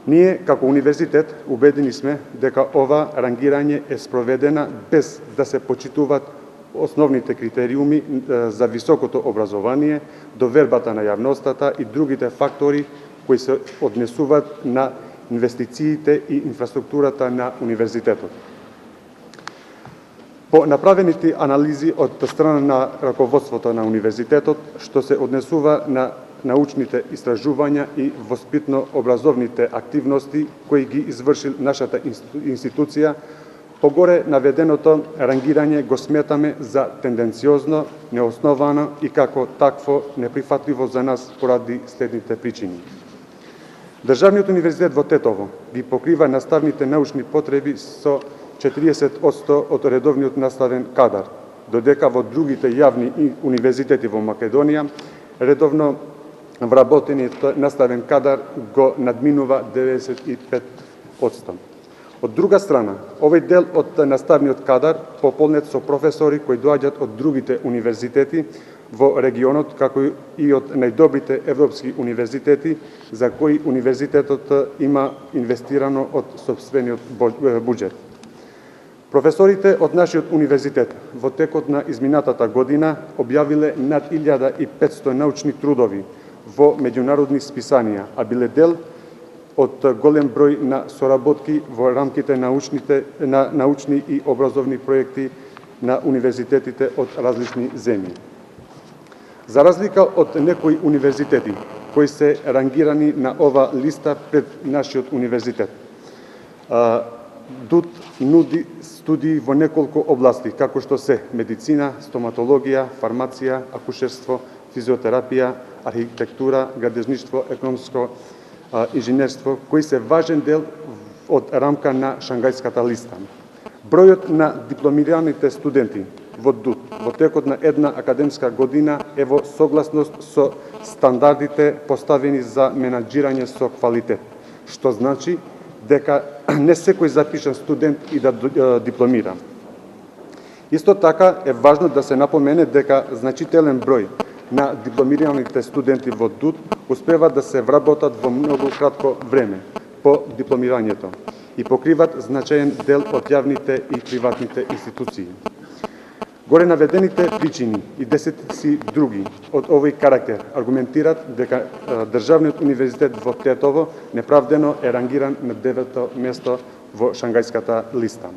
Ние, како универзитет, убедени сме дека ова рангирање е спроведена без да се почитуваат основните критериуми за високото образование, довербата на јавността и другите фактори кои се однесуваат на инвестициите и инфраструктурата на универзитетот. По направените анализи од страна на раководството на универзитетот, што се однесува на научните истражувања и воспитно-образовните активности кои ги извршил нашата институција, погоре наведеното рангирање го сметаме за тенденциозно, неосновано и како такво неприфатливо за нас поради следните причини. Државниот универзитет во Тетово ги покрива наставните научни потреби со 40% од редовниот наставен кадар, додека во другите јавни универзитети во Македонија редовно вработениот наставен кадар го надминува 95%. Од друга страна, овој дел од наставниот кадар пополнет со професори кои доаѓаат од другите универзитети во регионот, како и од најдобрите европски универзитети, за кои универзитетот има инвестирано од сопствениот буџет. Професорите од нашиот универзитет во текот на изминатата година објавиле над 1500 научни трудови во меѓународни списанија, а биле дел од голем број на соработки во рамките на научни и образовни проекти на универзитетите од различни земји. За разлика од некои универзитети кои се рангирани на ова листа пред нашиот универзитет, ДУТ нуди студии во неколку области, како што се медицина, стоматологија, фармација, акушерство, физиотерапија, архитектура, градежништво, економско инженерство, кои се важен дел од рамка на Шангајската листа. Бројот на дипломираните студенти во ДУТ во текот на една академска година е во согласност со стандардите поставени за менаџирање со квалитет, што значи дека не секој запишан студент и да дипломира. Исто така е важно да се напомене дека значителен број на дипломираните студенти во ДУТ успеваат да се вработат во многу кратко време по дипломирањето и покриват значаен дел од јавните и приватните институции. Горе наведените причини и десетици други од овој карактер аргументираат дека Државниот универзитет во Тетово неправдено е рангиран на 9-то место во Шангајската листа.